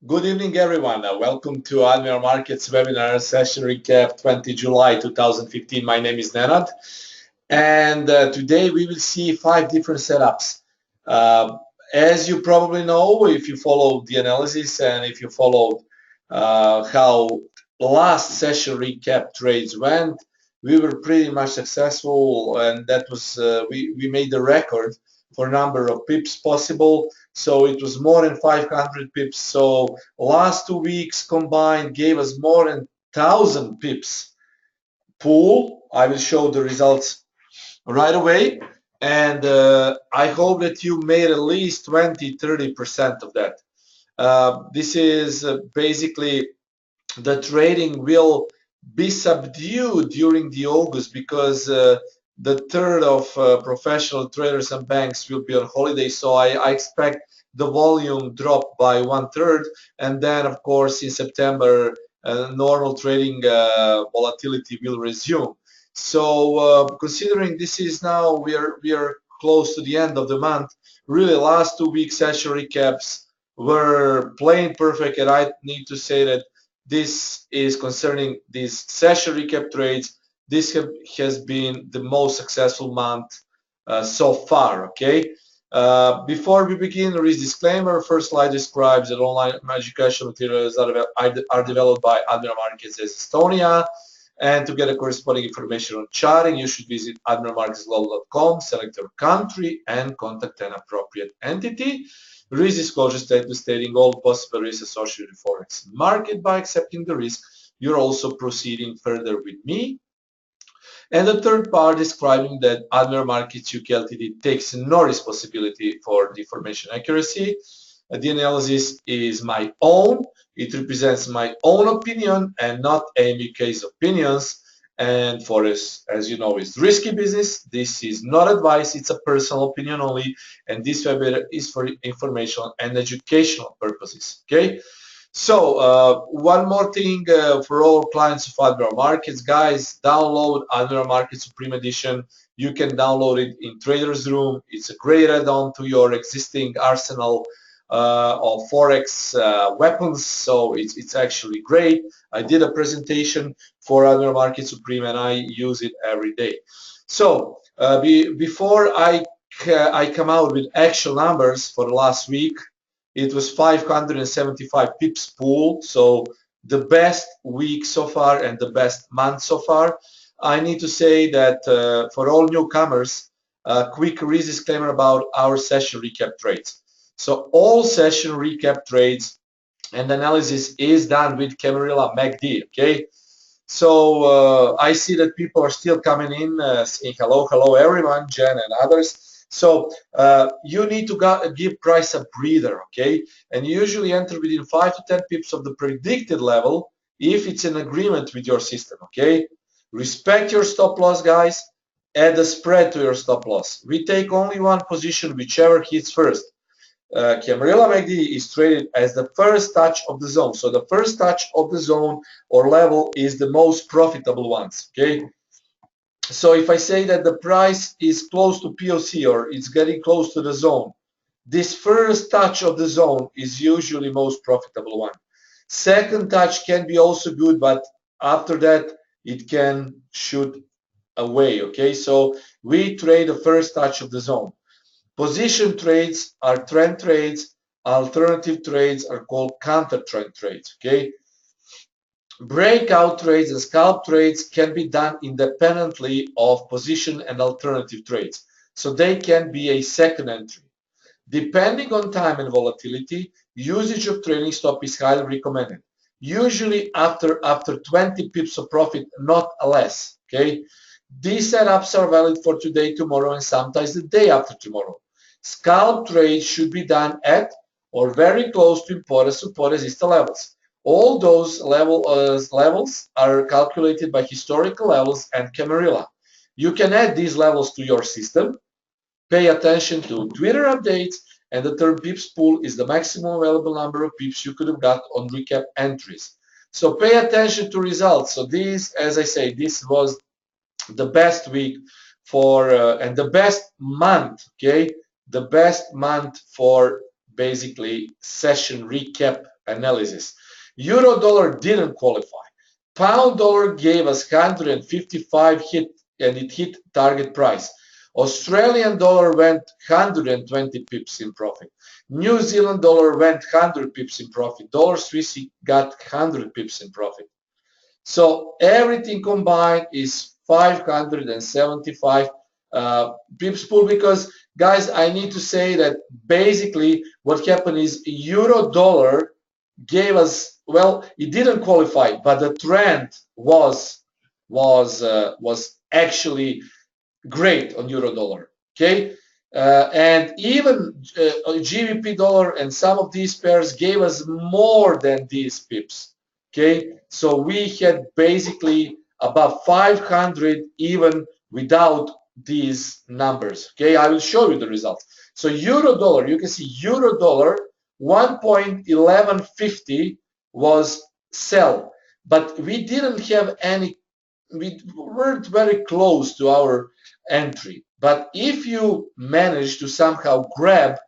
Good evening, everyone. Welcome to Admiral Markets webinar session recap 20 July 2015. My name is Nenad, and today we will see 5 different setups. As you probably know, if you followed the analysis and if you followed how last session recap trades went, we were pretty much successful, and that was we made the record for number of pips possible. So it was more than 500 pips. So last 2 weeks combined gave us more than 1,000 pips pool. I will show the results right away, and I hope that you made at least 20-30% of that. This is basically the trading will be subdued during the August because the third of professional traders and banks will be on holiday, so I expect the volume drop by 1/3, and then of course in September normal trading volatility will resume. So considering this is now we are close to the end of the month, really last 2 weeks session recaps were plain perfect, and I need to say that this is concerning these session recap trades. This has been the most successful month so far. Okay. Before we begin, there is disclaimer. First slide describes that online educational materials are developed by Admiral Markets Estonia. And to get a corresponding information on charting, you should visit admiralmarketsglobal.com, select your country, and contact an appropriate entity. Risk disclosure statement stating all possible risks associated with Forex market. By accepting the risk, you're also proceeding further with me. And the third part describing that Admiral Markets UK Ltd takes no responsibility for the information accuracy. The analysis is my own. It represents my own opinion and not AMUK's opinions. And Forex, as you know, is risky business. This is not advice. It's a personal opinion only. And this webinar is for informational and educational purposes. Okay. So one more thing for all clients of Admiral Markets, guys, download Admiral Markets Supreme Edition. You can download it in Trader's Room. It's a great add-on to your existing arsenal of Forex weapons, so it's actually great. I did a presentation for Admiral Market Supreme and I use it every day. So before I come out with actual numbers for the last week, it was 575 pips pool, so the best week so far and the best month so far. I need to say that for all newcomers, a quick disclaimer about our session recap trades. So all session recap trades and analysis is done with Camarilla MACD. Okay. So I see that people are still coming in saying hello everyone, Jen and others. So you need to give price a breather. Okay. And you usually enter within 5 to 10 pips of the predicted level if it's in agreement with your system. Okay. Respect your stop loss, guys. Add a spread to your stop loss. We take only one position, whichever hits first. Camarilla MACD is traded as the first touch of the zone. So the first touch of the zone or level is the most profitable ones. Okay. So if I say that the price is close to POC or it's getting close to the zone, this first touch of the zone is usually most profitable one. Second touch can be also good, but after that it can shoot away. Okay. So we trade the first touch of the zone. Position trades are trend trades. Alternative trades are called counter trend trades. Okay. Breakout trades and scalp trades can be done independently of position and alternative trades. So they can be a second entry. Depending on time and volatility, usage of trailing stop is highly recommended. Usually after 20 pips of profit, not less. Okay. These setups are valid for today, tomorrow, and sometimes the day after tomorrow. Scalp trades should be done at or very close to important support resistance levels. All those levels are calculated by historical levels and Camarilla. You can add these levels to your system. Pay attention to Twitter updates, and the term pips pool is the maximum available number of pips you could have got on recap entries. So pay attention to results. So these, as I say, this was the best week for and the best month. Okay. The best month for basically session recap analysis. Euro dollar didn't qualify. Pound dollar gave us 155 hit, and it hit target price. Australian dollar went 120 pips in profit. New Zealand dollar went 100 pips in profit. Dollar Swissy got 100 pips in profit. So everything combined is 575 pips pool, because guys, I need to say that basically what happened is euro dollar gave us, well, it didn't qualify, but the trend was actually great on euro dollar. Okay, and even GBP dollar and some of these pairs gave us more than these pips. Okay, so we had basically above 500 even without these numbers. Okay, I will show you the results. So euro dollar, you can see euro dollar 1.1150 was sell, but we didn't have any, we weren't very close to our entry. But if you manage to somehow grab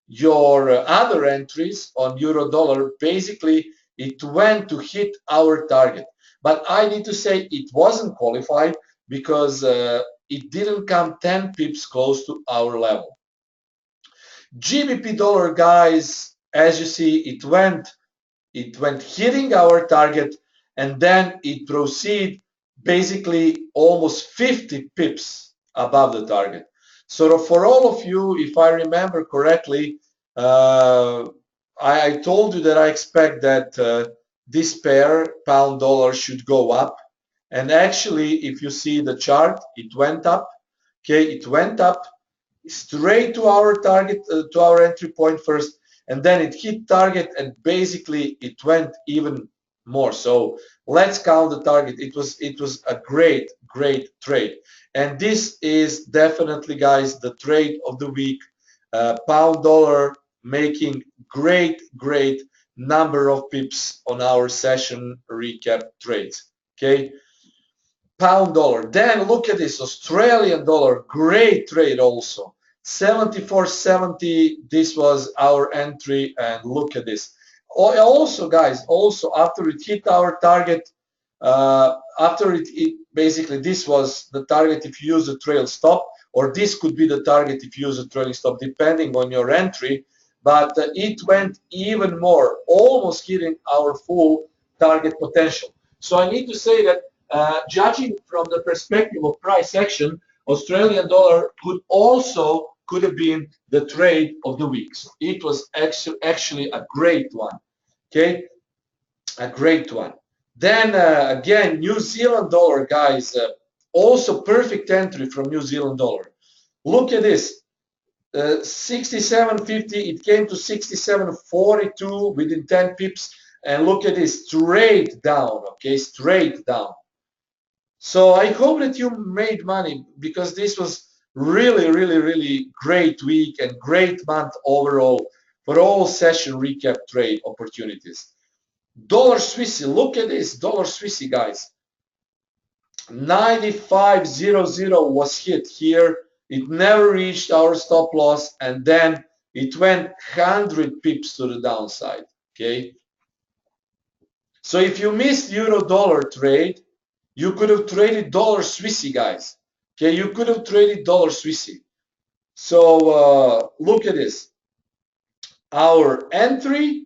your other entries on euro dollar, basically it went to hit our target. But I need to say it wasn't qualified because it didn't come 10 pips close to our level. GBP dollar, guys, as you see, it went hitting our target, and then it proceeded basically almost 50 pips above the target. So for all of you, if I remember correctly, I told you that I expect that this pair, pound dollar, should go up. And actually, if you see the chart, it went up. Okay, it went up straight to our target, to our entry point first, and then it hit target, and basically it went even more. So let's count the target. It was a great trade, and this is definitely, guys, the trade of the week. Pound dollar making great number of pips on our session recap trades. Okay, pound dollar. Then look at this Australian dollar, great trade also. 74.70, this was our entry, and look at this. Also, guys, also after it hit our target, after it basically, this was the target if you use a trail stop, or this could be the target if you use a trailing stop, depending on your entry. But it went even more, almost hitting our full target potential. So I need to say that judging from the perspective of price action, Australian dollar could have been the trade of the week. So it was actually a great one. Okay, a great one. Then again, New Zealand dollar, guys, also perfect entry from New Zealand dollar. Look at this. 67.50, it came to 67.42 within 10 pips, and look at this, straight down. Okay, straight down. So I hope that you made money, because this was really great week and great month overall for all session recap trade opportunities. Dollar Swissy, look at this, dollar Swissy, guys. 95.00 was hit here. It never reached our stop loss, and then it went 100 pips to the downside. Okay, so if you missed euro dollar trade, you could have traded dollar Swissy, guys. Okay, you could have traded dollar Swissy. So look at this. Our entry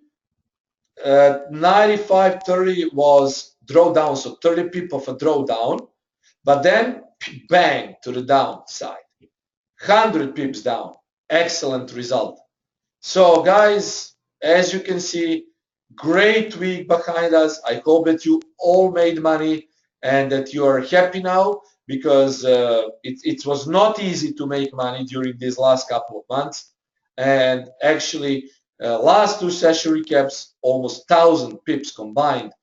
at 95.30 was drawdown, so 30 pip of a drawdown, but then bang to the downside. 100 pips down. Excellent result. So guys, as you can see, great week behind us. I hope that you all made money and that you are happy now, because it was not easy to make money during these last couple of months. And actually, last two session recaps, almost 1,000 pips combined.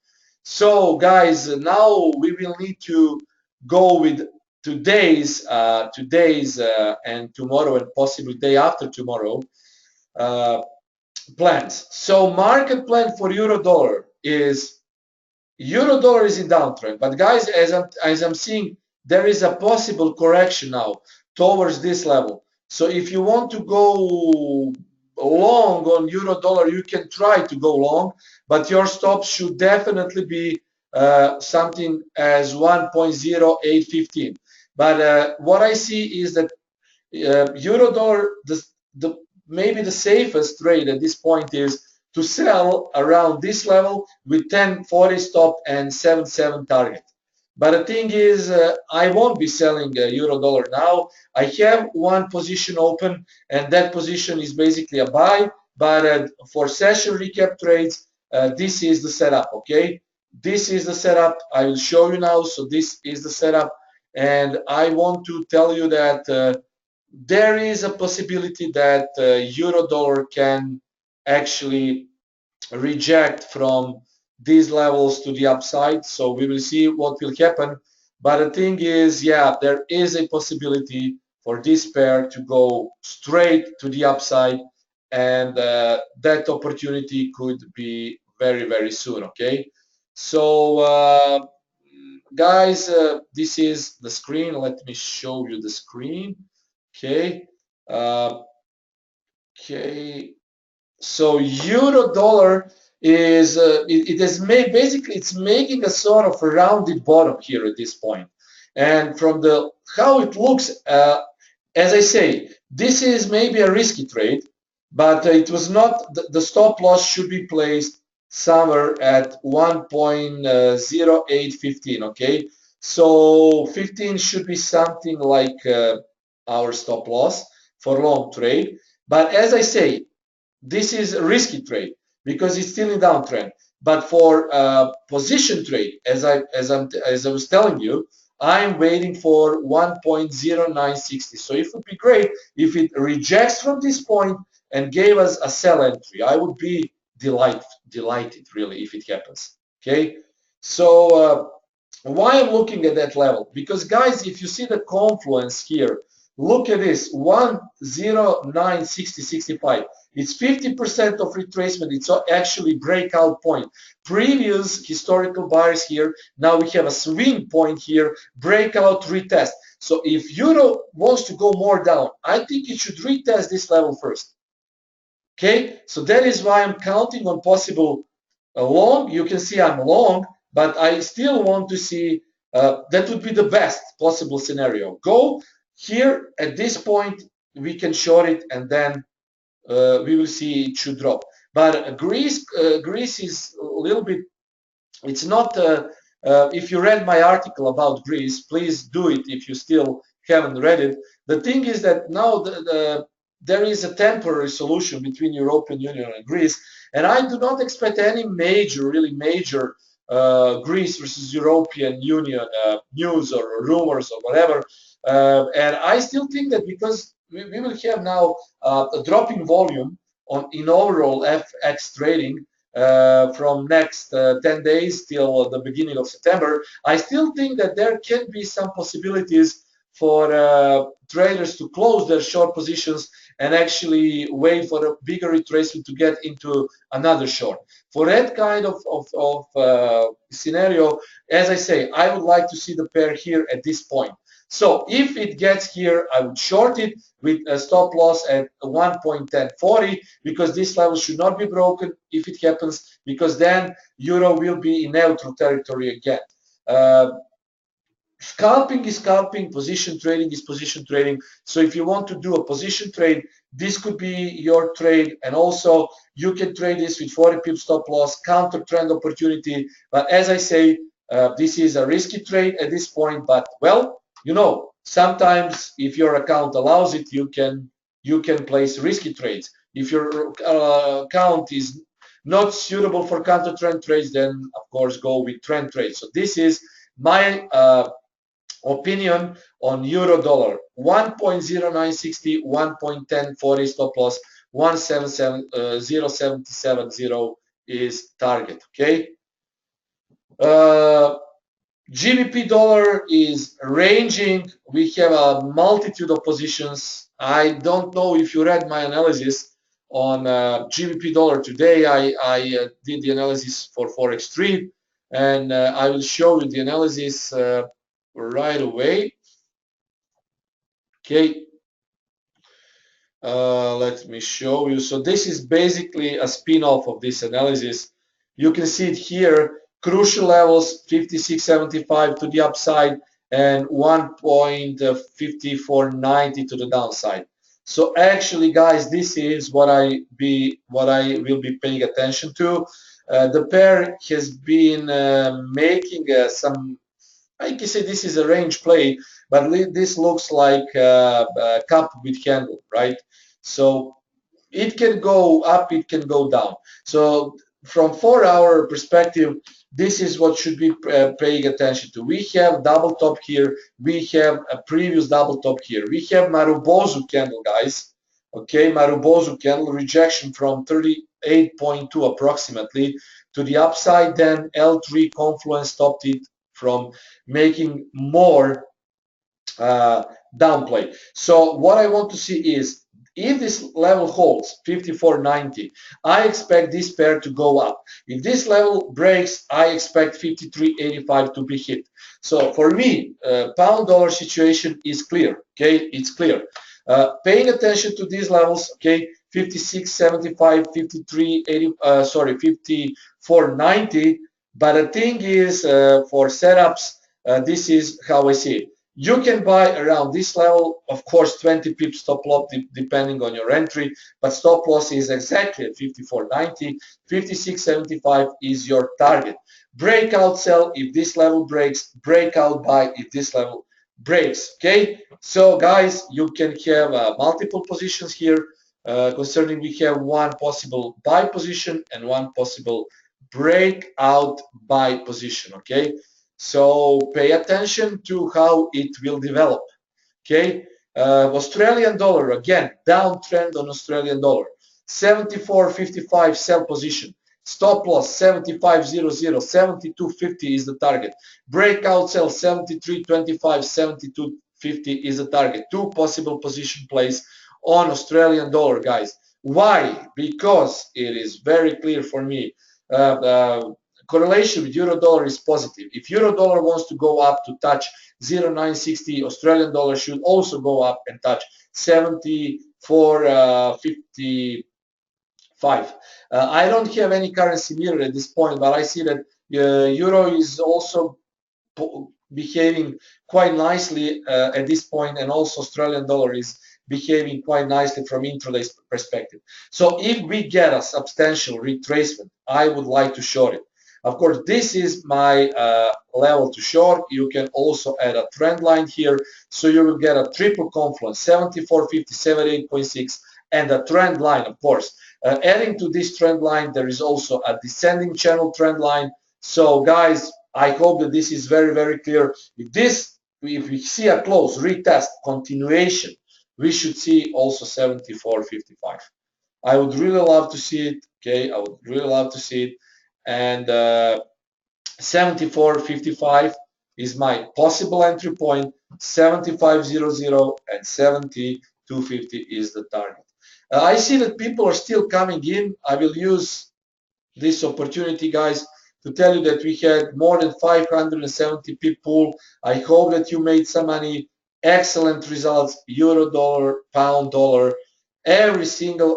So guys, now we will need to go with today's and tomorrow, and possibly day after tomorrow plans. So market plan for euro dollar is in downtrend, but guys, as I'm seeing, there is a possible correction now towards this level. So if you want to go long on euro dollar, you can try to go long, but your stop should definitely be something as 1.0815. But what I see is that euro dollar, maybe the safest trade at this point is to sell around this level with 10.40 stop and 7.7 target. But the thing is, I won't be selling euro dollar now. I have one position open, and that position is basically a buy. But for session recap trades, this is the setup. Okay, this is the setup. I will show you now. So this is the setup, and I want to tell you that there is a possibility that euro dollar can actually reject from these levels to the upside. So we will see what will happen. But the thing is, yeah, there is a possibility for this pair to go straight to the upside, and that opportunity could be very, very soon. Okay, so guys, this is the screen. Let me show you the screen. Okay. Okay. So euro dollar is it is made basically it's making a sort of a rounded bottom here at this point, and from the how it looks, as I say, this is maybe a risky trade, but it was not. The stop loss should be placed somewhere at 1.0815. Okay, so 15 should be something like our stop loss for long trade. But as I say, this is a risky trade because it's still in downtrend. But for position trade, as I was telling you, I'm waiting for 1.0960. So it would be great if it rejects from this point and gave us a sell entry. I would be delighted really if it happens. Okay, so why I'm looking at that level? Because guys, if you see the confluence here, look at this 1096065. It's 50% of retracement. It's actually breakout point. Previous historical buyers here. Now we have a swing point here, breakout retest. So if euro wants to go more down, I think it should retest this level first. Okay, so that is why I'm counting on possible long. You can see I'm long, but I still want to see that would be the best possible scenario. Go here at this point, we can short it, and then we will see it should drop. But Greece is a little bit. It's not. If you read my article about Greece, please do it. If you still haven't read it, the thing is that now there is a temporary solution between European Union and Greece, and I do not expect any major, really major Greece versus European Union news or rumors or whatever. And I still think that because we will have now a dropping volume in overall FX trading from next 10 days till the beginning of September, I still think that there can be some possibilities for traders to close their short positions and actually wait for a bigger retracement to get into another short. For that kind of scenario, as I say, I would like to see the pair here at this point. So if it gets here, I would short it with a stop loss at 1.1040 because this level should not be broken if it happens, because then euro will be in neutral territory again. Scalping is scalping, position trading is position trading. So if you want to do a position trade, this could be your trade, and also you can trade this with 40 pip stop loss, counter trend opportunity. But as I say, this is a risky trade at this point, but well, you know, sometimes if your account allows it, you can place risky trades. If your account is not suitable for counter trend trades, then of course go with trend trades. So this is my opinion on euro dollar. 1.0960, 1.1040 stop loss, 177.0770 is target. Okay. GBP dollar is ranging. We have a multitude of positions. I don't know if you read my analysis on GBP dollar today. I did the analysis for Forex Street, and I will show you the analysis right away. Okay. Let me show you. So this is basically a spin-off of this analysis. You can see it here, crucial levels 56.75 to the upside and 1.5490 to the downside. So actually, guys, this is what I will be paying attention to. The pair has been making some. I can say this is a range play, but this looks like a cup with handle, right? So it can go up, it can go down. So from 4-hour perspective, this is what should be paying attention to. We have double top here, we have a previous double top here, we have Marubozu candle, guys. Okay, Marubozu candle rejection from 38.2 approximately to the upside, then L3 confluence stopped it from making more downplay. So what I want to see is if this level holds 54.90, I expect this pair to go up. If this level breaks, I expect 53.85 to be hit. So for me, pound dollar situation is clear. Okay, it's clear. Paying attention to these levels. Okay, 56.75, 53.80, sorry, 54.90. But the thing is, for setups, this is how I see it. You can buy around this level, of course, 20 pips stop loss depending on your entry, but stop loss is exactly at 54.90. 56.75 is your target. Breakout sell if this level breaks, breakout buy if this level breaks. Okay, so guys, you can have multiple positions here. Concerning, we have one possible buy position and one possible breakout buy position. Okay, so pay attention to how it will develop. Okay, Australian dollar, again, downtrend on Australian dollar. 74.55 sell position. Stop loss 75.00, 72.50 is the target. Breakout sell 73.25, 72.50 is the target. Two possible position plays on Australian dollar, guys. Why? Because it is very clear for me. Correlation with euro dollar is positive. If euro dollar wants to go up to touch 0.960, Australian dollar should also go up and touch 74.55. I don't have any currency mirror at this point, but I see that euro is also behaving quite nicely at this point, and also Australian dollar is behaving quite nicely from intraday perspective. So if we get a substantial retracement, I would like to short it. Of course, this is my level to short. You can also add a trend line here, so you will get a triple confluence 74.50, 78.6, and a trend line, of course. Adding to this trend line, there is also a descending channel trend line. So guys, I hope that this is very, very clear. If we see a close retest continuation, we should see also 74.55. I would really love to see it. Okay, I would really love to see it. And 74.55 is my possible entry point. 75.00 and 72.50 is the target. I see that people are still coming in. I will use this opportunity, guys, to tell you that we had more than 570 people. I hope that you made some money. Excellent results. Euro dollar, pound dollar. Every single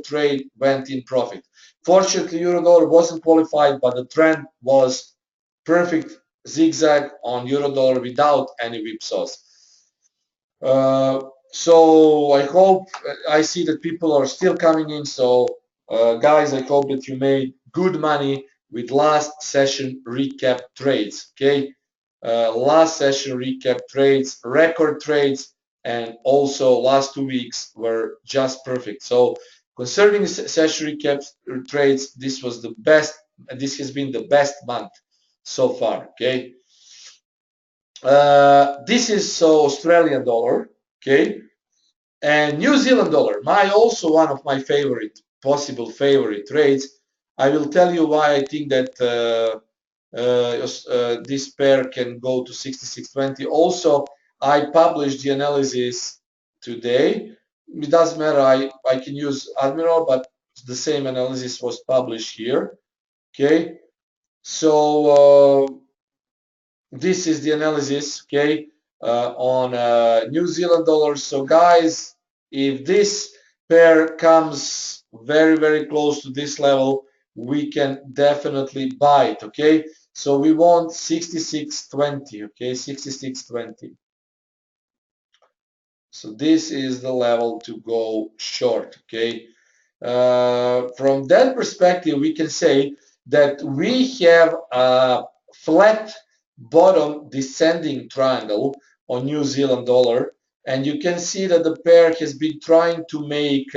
trade went in profit. Fortunately, euro dollar wasn't qualified, but the trend was perfect zigzag on euro dollar without any whipsaws. So I hope, I see that people are still coming in. So guys, I hope that you made good money with last session recap trades. Okay, last session recap trades, record trades, and also last 2 weeks were just perfect. So concerning session recap trades, this was the best. This has been the best month so far. Okay, this is Australian dollar. Okay, and New Zealand dollar, also one of my possible favorite trades. I will tell you why I think that this pair can go to 66.20. Also, I published the analysis today. It doesn't matter, I can use Admiral, but the same analysis was published here. Okay, so this is the analysis, okay, on New Zealand dollars. So guys, if this pair comes very close to this level, we can definitely buy it. Okay, so we want 66.20. Okay, 66.20. So this is the level to go short. Okay, from that perspective, we can say that we have a flat bottom descending triangle on New Zealand dollar, and you can see that the pair has been trying to make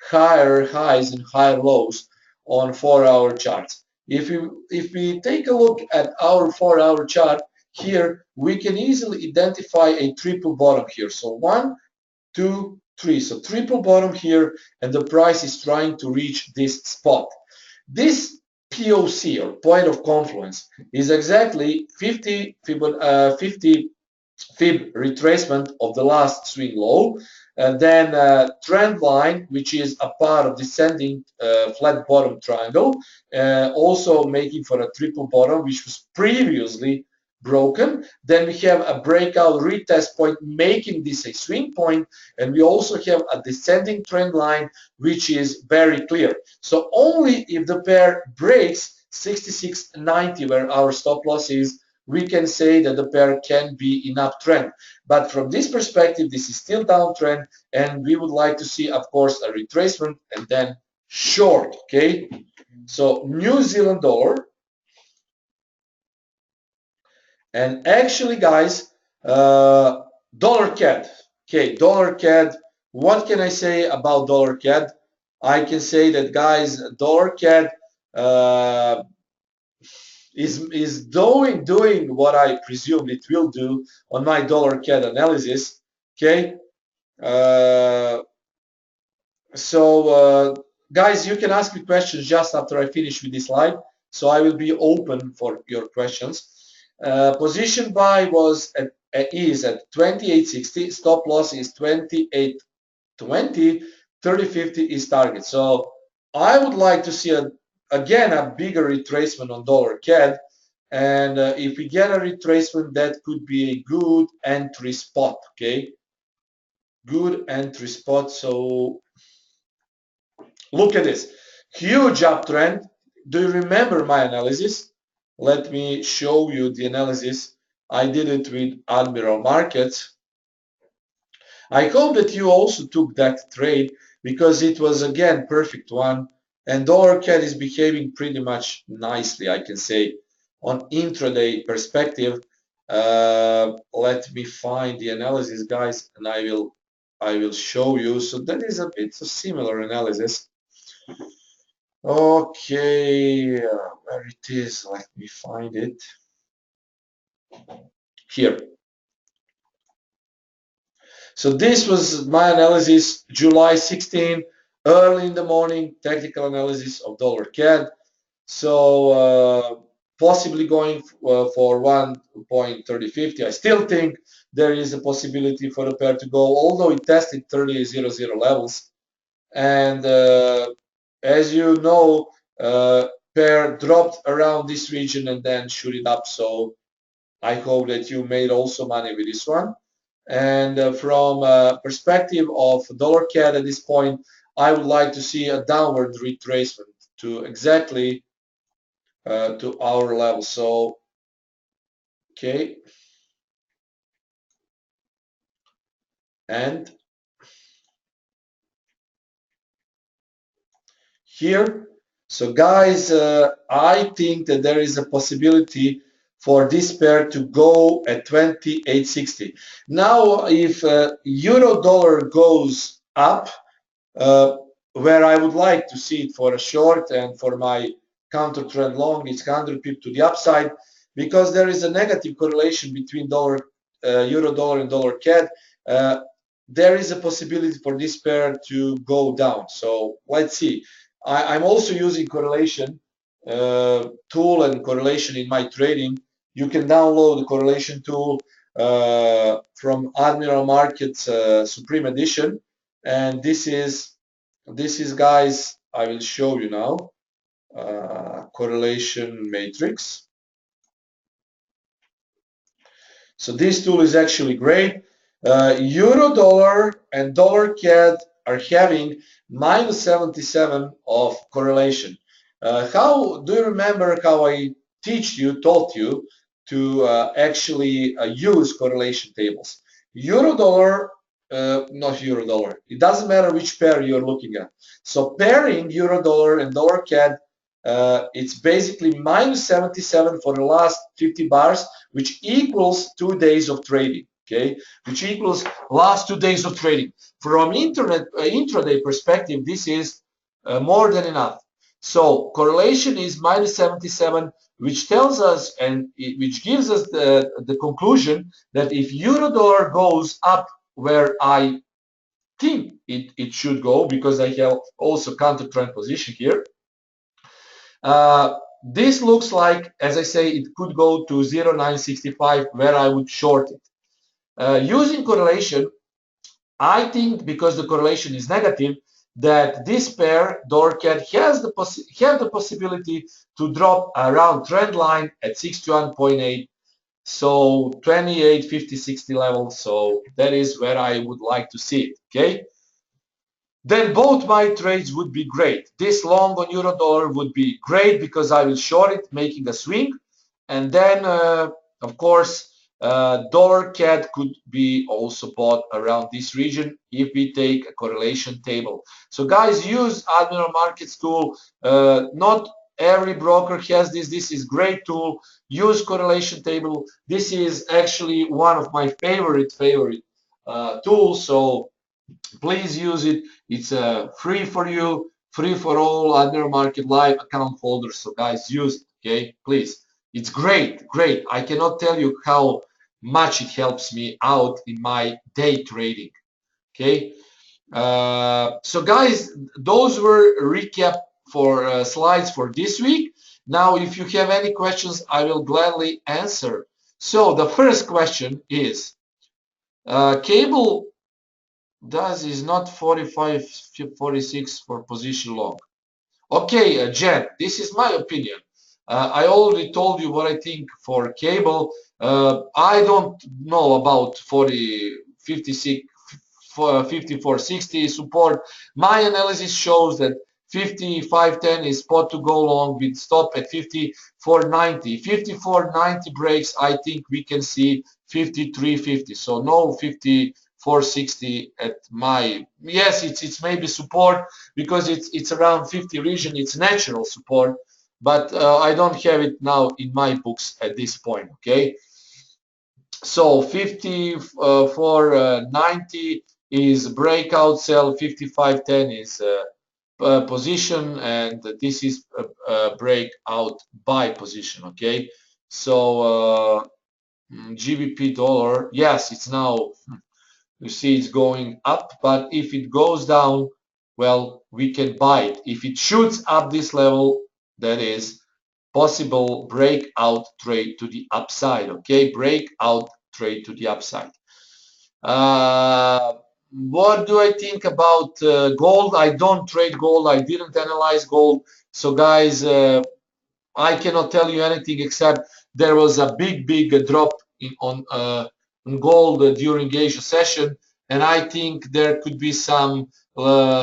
higher highs and higher lows on 4-hour charts. If we take a look at our 4-hour chart here, we can easily identify a triple bottom here. So 1, 2, 3. So triple bottom here, and the price is trying to reach this spot. This POC, or point of confluence, is exactly 50 fib retracement of the last swing low, and then trend line, which is a part of descending flat bottom triangle, also making for a triple bottom, which was previously broken. Then we have a breakout retest point making this a swing point, and we also have a descending trend line, which is very clear. So only if the pair breaks 66.90, where our stop loss is, we can say that the pair can be in uptrend. But from this perspective, this is still downtrend, and we would like to see, of course, a retracement and then short. Okay, so New Zealand dollar. And actually, guys, dollar CAD. Okay, dollar CAD. What can I say about dollar CAD? I can say that, guys, dollar CAD is doing what I presumed it will do on my dollar CAD analysis. Okay, guys, you can ask me questions just after I finish with this slide. So I will be open for your questions. Position buy is at 28.60. Stop loss is 28.20. 30.50 is target. So I would like to see again a bigger retracement on dollar CAD. And if we get a retracement, that could be a good entry spot. Okay, good entry spot. So look at this huge uptrend. Do you remember my analysis? Let me show you the analysis. I did it with Admiral Markets. I hope that you also took that trade, because it was again perfect one, and dollar CAD is behaving pretty much nicely, I can say, on intraday perspective. Let me find the analysis, guys, and I will show you. So that is a bit of similar analysis. Okay, where it is, let me find it here. So this was my analysis, July 16, early in the morning, technical analysis of dollar CAD. So possibly going for 1.3050. I still think there is a possibility for the pair to go, although it tested 30.00 levels. And as you know, pair dropped around this region and then shoot it up. So I hope that you made also money with this one. And from perspective of dollar CAD at this point, I would like to see a downward retracement to exactly to our level. So okay, and here. So guys, I think that there is a possibility for this pair to go at 28.60. Now, if euro dollar goes up, where I would like to see it for a short, and for my counter trend long, it's 100 pip to the upside, because there is a negative correlation between euro dollar and dollar CAD. There is a possibility for this pair to go down. So let's see. I'm also using correlation tool and correlation in my trading. You can download the correlation tool from Admiral Markets Supreme Edition, and this is guys, I will show you now, correlation matrix. So this tool is actually great. Euro dollar and dollar CAD are having -77 of correlation. How do you remember how I taught you to actually use correlation tables? Euro dollar, not euro dollar. It doesn't matter which pair you're looking at. So pairing euro dollar and dollar CAD, it's basically -77 for the last 50 bars, which equals 2 days of trading. Okay, which equals last 2 days of trading. From intraday perspective, this is more than enough. So correlation is -77, which tells us and which gives us the conclusion that if euro dollar goes up where I think it should go, because I have also counter trend position here, this looks like, as I say, it could go to 0.965 where I would short it. Using correlation, I think because the correlation is negative, that this pair, dollar CAD, have the possibility to drop around trend line at 61.8, so 28, 50, 60 level. So that is where I would like to see it. Okay. Then both my trades would be great. This long on euro dollar would be great because I will short it, making a swing, and then of course dollar CAD could be also bought around this region if we take a correlation table. So guys, use Admiral Markets tool. Not every broker has this. This is great tool. Use correlation table. This is actually one of my favorite tools. So please use it. It's free for you, free for all Admiral Market Live account holders. So guys, use it. Okay, please. It's great. I cannot tell you how much it helps me out in my day trading. Okay, so guys, those were recap for slides for this week. Now if you have any questions, I will gladly answer. So the first question is, cable is not 45, 46 for position long. Okay, Jen, this is my opinion. I already told you what I think for cable. I don't know about 40, 56, 54.60 support. My analysis shows that 55.10 is spot to go long with stop at 54.90. 54.90 breaks, I think we can see 53.50. So no 54.60 at my, yes, it's maybe support because it's around 50 region. It's natural support, but I don't have it now in my books at this point. Okay, so 54.90 is breakout sell, 55.10 is position, and this is a breakout buy position. Okay, so GBP dollar, yes, it's now, you see it's going up, but if it goes down, well, we can buy it. If it shoots up this level, that is possible breakout trade to the upside. Okay, breakout trade to the upside. What do I think about gold? I don't trade gold. I didn't analyze gold. So guys, I cannot tell you anything except there was a big drop on gold during Asia session, and I think there could be some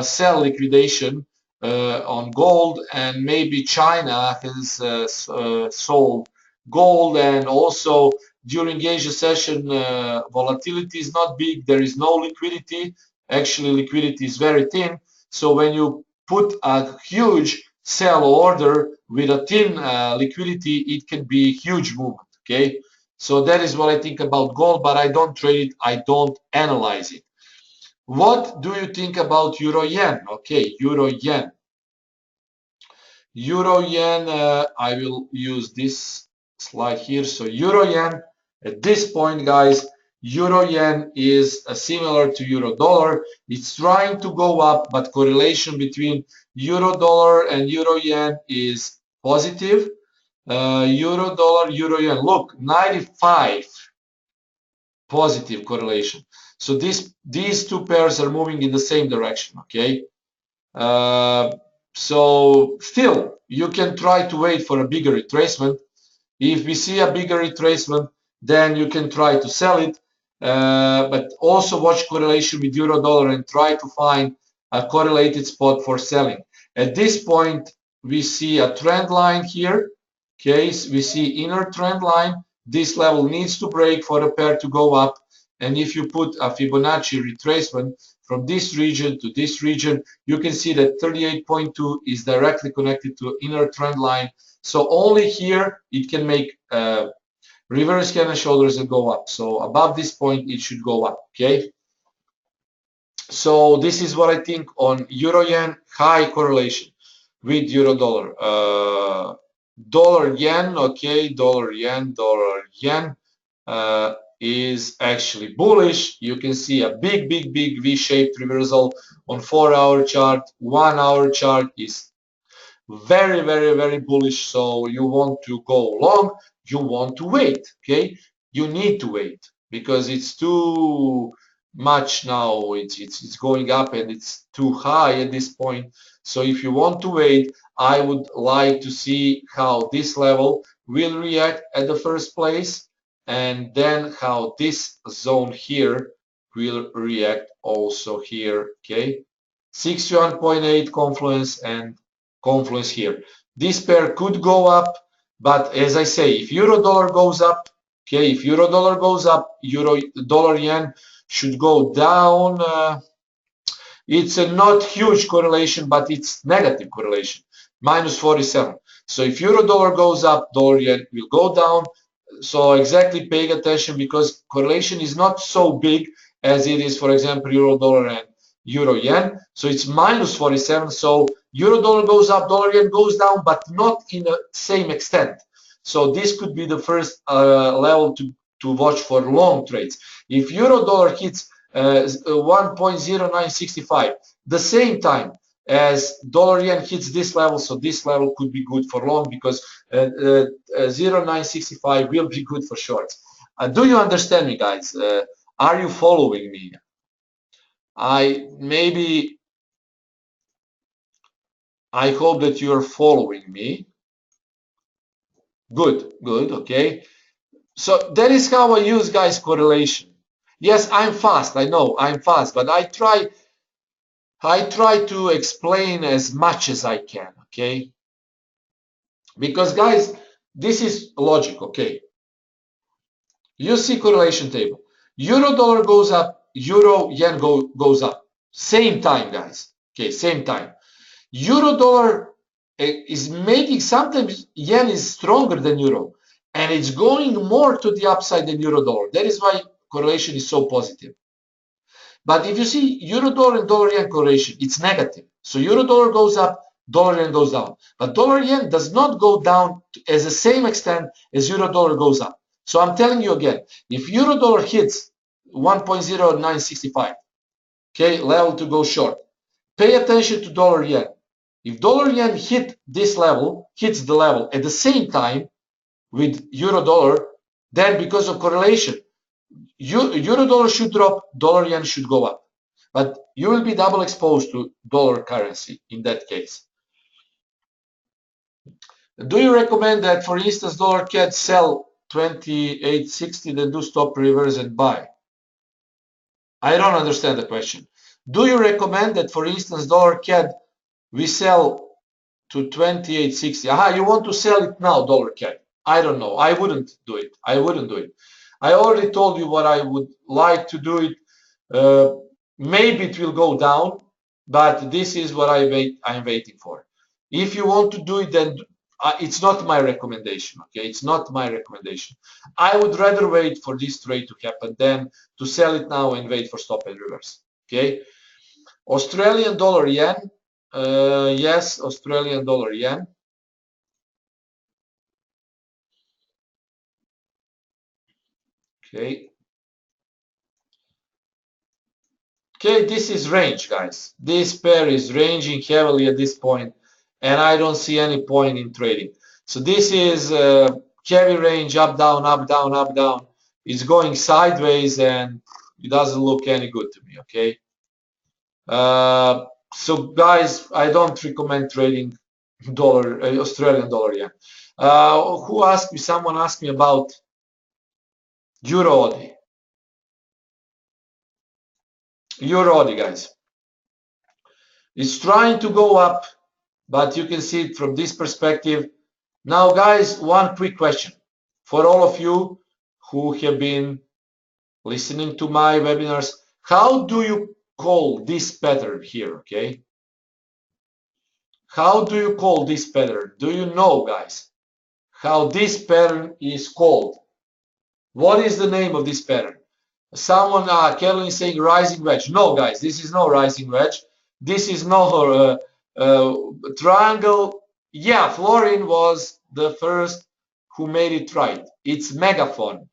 sell liquidation on gold, and maybe China has sold gold, and also during Asia session volatility is not big, there is no liquidity. Actually, liquidity is very thin. So when you put a huge sell order with a thin liquidity, it can be huge movement. Okay, so that is what I think about gold, but I don't trade it, I don't analyze it. What do you think about euro yen? Okay, euro yen. I will use this slide here. So euro yen at this point, guys, euro yen is similar to euro dollar. It's trying to go up, but correlation between euro dollar and euro yen is positive. Euro dollar, euro yen, look, 95 positive correlation. So these two pairs are moving in the same direction. Okay, so still you can try to wait for a bigger retracement. If we see a bigger retracement, then you can try to sell it, but also watch correlation with euro dollar and try to find a correlated spot for selling. At this point, we see a trend line here. Okay, so we see inner trend line. This level needs to break for the pair to go up. And if you put a Fibonacci retracement from this region to this region, you can see that 38.2 is directly connected to inner trend line. So only here it can make reverse head and shoulders and go up. So above this point, it should go up. Okay. So this is what I think on euro yen, high correlation with euro dollar. Dollar yen, okay, dollar yen is actually bullish. You can see a big V-shaped reversal on 4-hour chart. 1-hour chart is very bullish. So you want to go long, you want to wait. Okay, you need to wait because it's too much now. It's going up and it's too high at this point. So if you want to wait, I would like to see how this level will react at the first place, and then how this zone here will react also here. Okay, 61.8 confluence and confluence here. This pair could go up, but as I say, if euro dollar goes up, okay, if euro dollar goes up, euro dollar yen should go down. It's a not huge correlation, but it's negative correlation, minus 47. So if euro dollar goes up, dollar yen will go down. So exactly paying attention, because correlation is not so big as it is, for example, euro dollar and euro yen. So it's minus 47. So euro dollar goes up, dollar yen goes down, but not in the same extent. So this could be the first level to watch for long trades. If euro dollar hits 1.0965, the same time as dollar yen hits this level, so this level could be good for long, because 0.965 will be good for shorts. Do you understand me, guys? Are you following me? I hope that you're following me. Good, okay. So that is how I use, guys, correlation. Yes, I'm fast, I know I'm fast, but I try to explain as much as I can, okay? Because, guys, this is logic, okay? You see correlation table. Euro dollar goes up, euro yen goes up. Same time, guys. Okay, same time. Euro dollar is making, sometimes yen is stronger than euro, and it's going more to the upside than euro dollar. That is why correlation is so positive. But if you see euro dollar and dollar yen correlation, it's negative. So euro dollar goes up, dollar yen goes down. But dollar yen does not go down as the same extent as euro dollar goes up. So I'm telling you again, if euro dollar hits 1.0965, okay, level to go short, pay attention to dollar yen. If dollar yen hits the level at the same time with euro dollar, then because of correlation, euro dollar should drop, dollar yen should go up. But you will be double exposed to dollar currency in that case. Do you recommend that, for instance, dollar CAD sell 28.60, then do stop, reverse, and buy? I don't understand the question. Do you recommend that, for instance, dollar CAD we sell to 28.60? Aha, you want to sell it now, dollar CAD? I don't know. I wouldn't do it. I already told you what I would like to do it. Maybe it will go down, but this is what I'm waiting for. If you want to do it, then it's not my recommendation. Okay, it's not my recommendation. I would rather wait for this trade to happen than to sell it now and wait for stop and reverse. Okay, Australian dollar yen. Yes, Australian dollar yen. Okay. Okay, this is range, guys. This pair is ranging heavily at this point, and I don't see any point in trading. So this is heavy range, up, down, up, down, up, down. It's going sideways, and it doesn't look any good to me, okay? So, guys, I don't recommend trading Australian dollar yen. Who asked me? Someone asked me about Euro AUD. Euro AUD, guys. It's trying to go up, but you can see it from this perspective. Now, guys, one quick question for all of you who have been listening to my webinars. How do you call this pattern here, okay? How do you call this pattern? Do you know, guys, how this pattern is called? What is the name of this pattern? Someone, Kellen is saying rising wedge. No, guys, this is no rising wedge. This is no triangle. Yeah, Florin was the first who made it right. It's megaphone.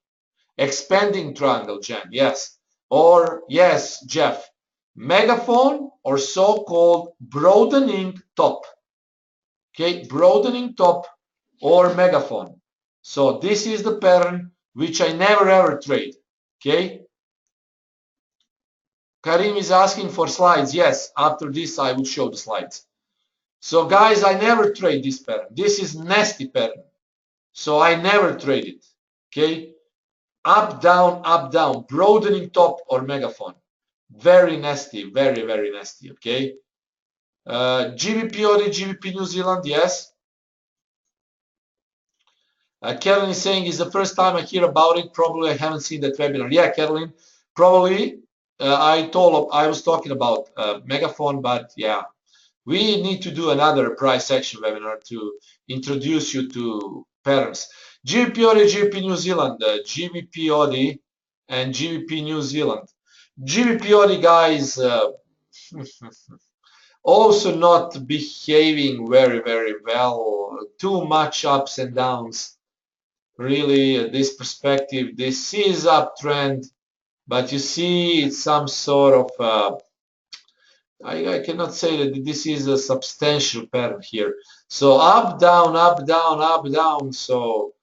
Expanding triangle, Jen, yes. Or, yes, Jeff. Megaphone or so-called broadening top. Okay, broadening top or megaphone. So this is the pattern which I never ever trade. Okay. Karim is asking for slides. Yes, after this I will show the slides. So guys, I never trade this pattern. This is nasty pattern. So I never trade it. Okay. Up, down, broadening top or megaphone. Very nasty, very, very nasty. Okay. GBP or GBP New Zealand, yes. Carolyn is saying it's the first time I hear about it. Probably I haven't seen that webinar. Yeah, Carolyn, probably I was talking about megaphone, but yeah, we need to do another price action webinar to introduce you to patterns. GBP AUD, GBP New Zealand, GBP AUD and GBP New Zealand. GBP AUD, guys, also not behaving very, very well. Too much ups and downs. Really, this perspective, this is uptrend, but you see it's some sort of I cannot say that this is a substantial pattern here. So up, down, up, down, up, down. So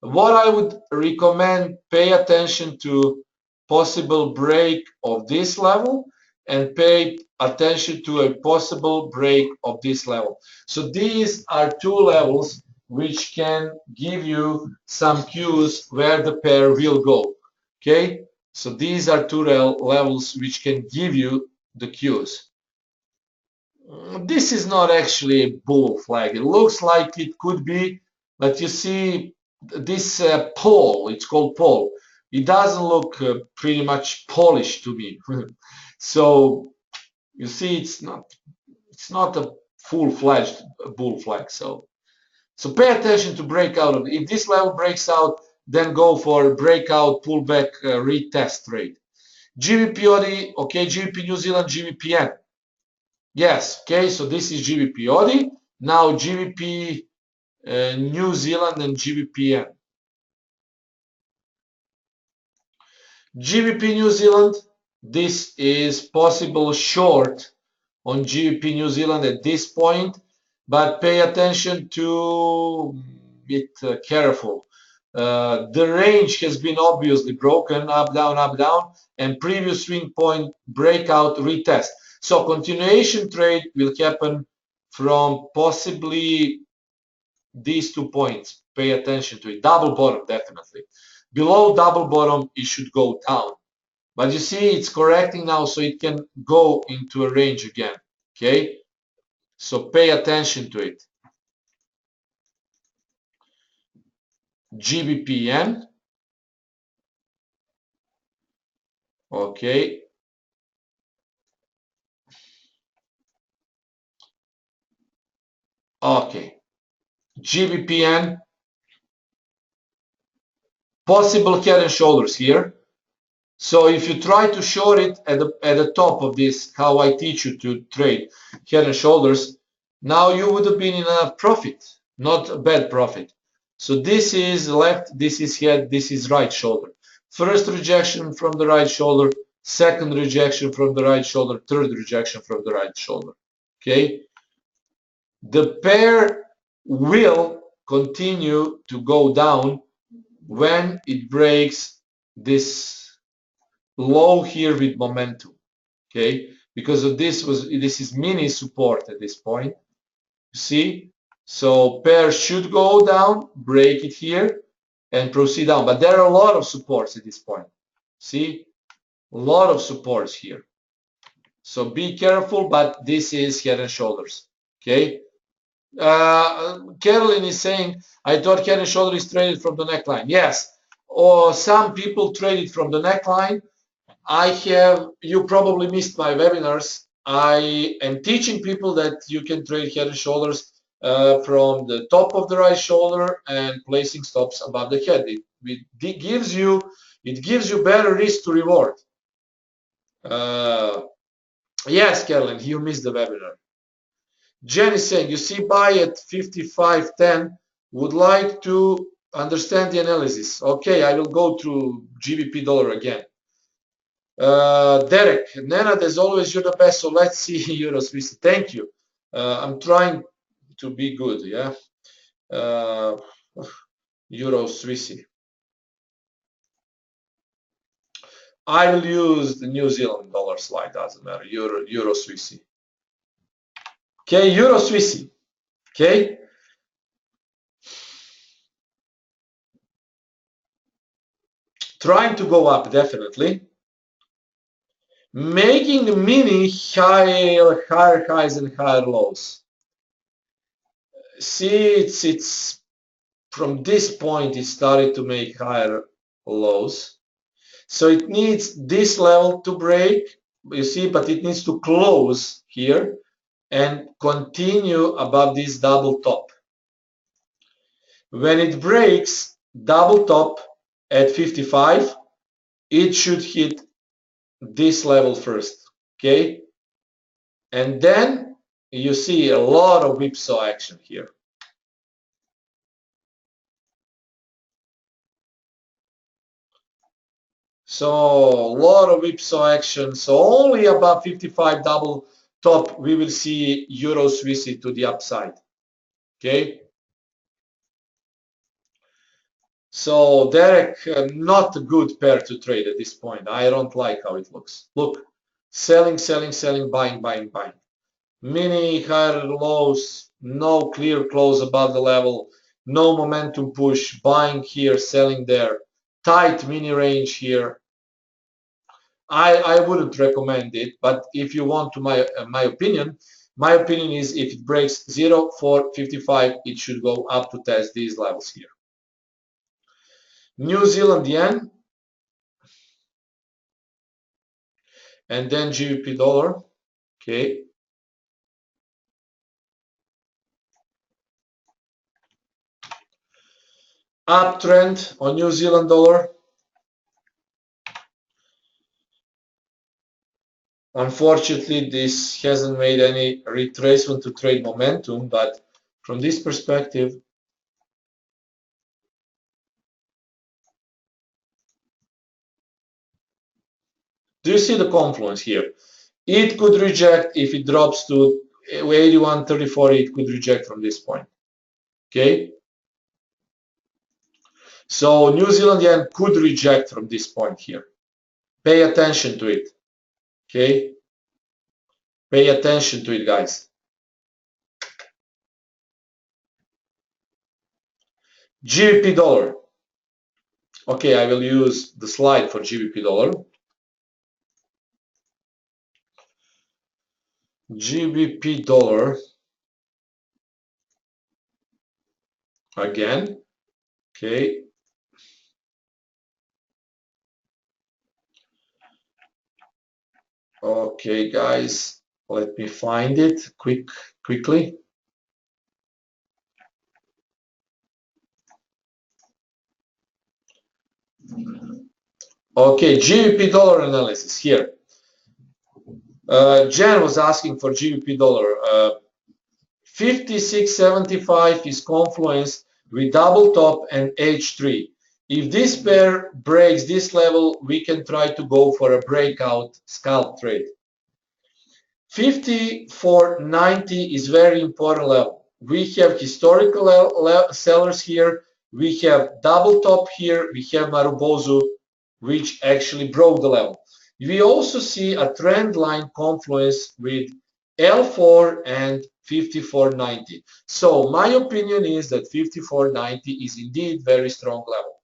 what I would recommend, pay attention to possible break of this level and pay attention to a possible break of this level. So these are two levels which can give you some cues where the pair will go. Okay, so these are two levels which can give you the cues. This is not actually a bull flag. It looks like it could be, but you see this pole, it's called pole. It doesn't look pretty much polished to me. So you see it's not a full-fledged bull flag. So pay attention to breakout of, if this level breaks out, then go for breakout, pullback, retest trade. GBP AUD, okay, GBP New Zealand, GBPN. Yes, okay, so this is GBP AUD, now GBP New Zealand and GBPN. GBP New Zealand, this is possible short on GBP New Zealand at this point, but pay attention to it, careful. The range has been obviously broken, up, down, and previous swing point breakout retest. So continuation trade will happen from possibly these 2 points. Pay attention to it. Double bottom, definitely. Below double bottom, it should go down. But you see, it's correcting now, so it can go into a range again. Okay? So pay attention to it. GBPN. Okay. Okay. GBPN. Possible head and shoulders here. So if you try to short it at the top of this, how I teach you to trade head and shoulders, now you would have been in a profit, not a bad profit. So this is left, this is head, this is right shoulder. First rejection from the right shoulder, second rejection from the right shoulder, third rejection from the right shoulder. Okay? The pair will continue to go down when it breaks this low here with momentum. Okay, because of this is mini support at this point. You see, so pair should go down, break it here, and proceed down. But there are a lot of supports at this point. See, a lot of supports here. So be careful, but this is head and shoulders. Okay. Carolyn is saying, I thought head and shoulder is traded from the neckline. Yes, or some people trade it from the neckline. You probably missed my webinars. I am teaching people that you can trade head and shoulders from the top of the right shoulder and placing stops above the head. It gives you better risk to reward. Yes, Carolyn, you missed the webinar. Jen is saying, you see buy at 55.10, would like to understand the analysis. Okay, I will go through GBP dollar again. Derek, Nenad, as always, you're the best, so let's see Euro Swiss. Thank you. I'm trying to be good, yeah. Euro Swissy. I will use the New Zealand dollar slide, doesn't matter. Euro Swissy. Okay, Euro Swissy. Okay. Trying to go up, definitely. Making mini higher highs and higher lows. See, it's from this point it started to make higher lows. So it needs this level to break, you see, but it needs to close here and continue above this double top. When it breaks double top at 55, it should hit this level first, okay? And then you see a lot of whipsaw action here. So a lot of whipsaw action. So only above 55 double top we will see Euro Swissy to the upside. Okay. So Derek, not a good pair to trade at this point. I don't like how it looks. Look, selling, selling, selling, buying, buying, buying. Mini higher lows, no clear close above the level, no momentum push, buying here, selling there, tight mini range here. I wouldn't recommend it, but if you want to my opinion is if it breaks 0.455, it should go up to test these levels here. New Zealand yen, and then GBP dollar. Okay. Uptrend on New Zealand dollar. Unfortunately, this hasn't made any retracement to trade momentum, but from this perspective, do you see the confluence here? It could reject if it drops to 81.34. It could reject from this point. Okay. So New Zealand yen could reject from this point here. Pay attention to it. Okay. Pay attention to it, guys. GBP dollar. Okay, I will use the slide for GBP dollar. GBP dollar again. Okay. Okay, guys, let me find it quickly. Okay, GBP dollar analysis here. Jan was asking for GBP dollar. 56.75 is confluence with double top and H3. If this pair breaks this level, we can try to go for a breakout scalp trade. 54.90 is very important level. We have historical sellers here. We have double top here. We have Marubozu, which actually broke the level. We also see a trend line confluence with L4 and 54.90. So my opinion is that 54.90 is indeed very strong level.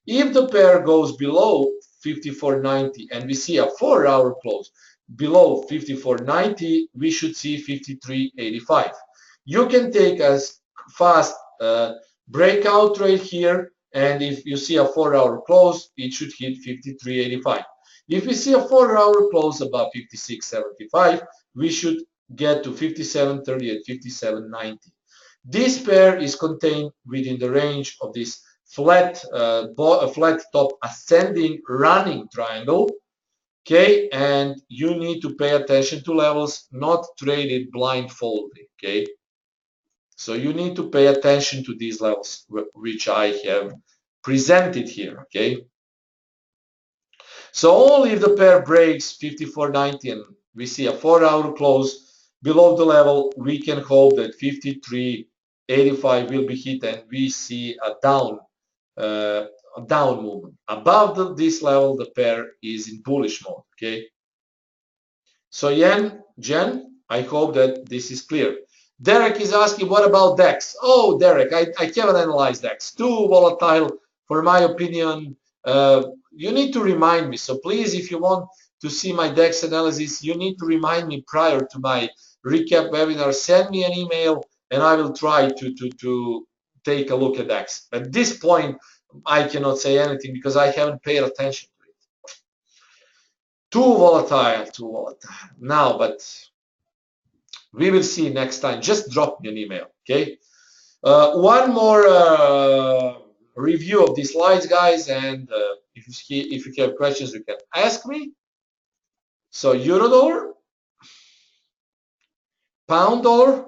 If the pair goes below 54.90 and we see a 4-hour close, below 54.90, we should see 53.85. You can take a fast breakout trade here, and if you see a 4-hour close, it should hit 53.85. If we see a 4-hour close above 56.75, we should get to 57.30 and 57.90. This pair is contained within the range of this flat top ascending running triangle. Okay, and you need to pay attention to levels, not trade it blindfolded. Okay, so you need to pay attention to these levels which I have presented here. Okay, so only if the pair breaks 54.90 and we see a 4-hour close below the level, we can hope that 53.85 will be hit and we see a down movement. Above this level, the pair is in bullish mode. Okay, so Jen, I hope that this is clear. Derek is asking, what about DEX? Oh, Derek, I haven't analyzed DEX. Too volatile, for my opinion. You need to remind me. So please, if you want to see my DEX analysis, you need to remind me prior to my recap webinar. Send me an email, and I will try to take a look at DEX. At this point, I cannot say anything because I haven't paid attention to it. Too volatile. Now, but we will see next time. Just drop me an email, okay? One more review of these slides, guys, and if you have questions, you can ask me. So euro dollar, pound dollar.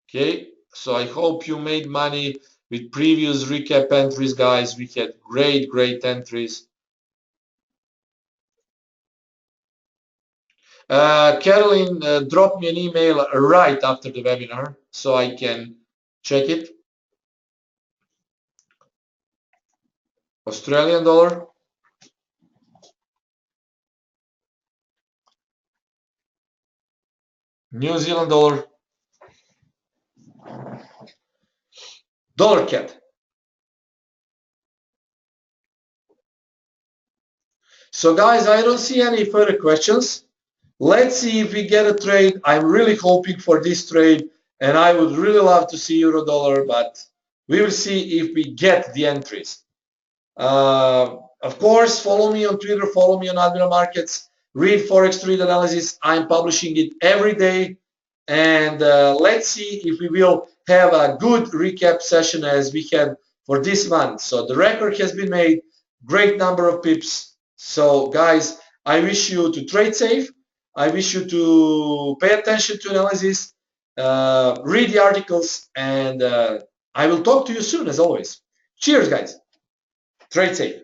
Okay, so I hope you made money with previous recap entries, guys. We had great entries. Caroline, drop me an email right after the webinar so I can check it. Australian dollar, New Zealand dollar, dollar CAD. So guys, I don't see any further questions. Let's see if we get a trade. I'm really hoping for this trade, and I would really love to see euro dollar, but we will see if we get the entries. Of course, follow me on Twitter, follow me on Admiral Markets, read Forex Trade Analysis. I'm publishing it every day, and let's see if we will have a good recap session as we had for this month. So the record has been made, great number of pips. So guys, I wish you to trade safe. I wish you to pay attention to analysis, read the articles, and I will talk to you soon as always. Cheers, guys. Trade safe.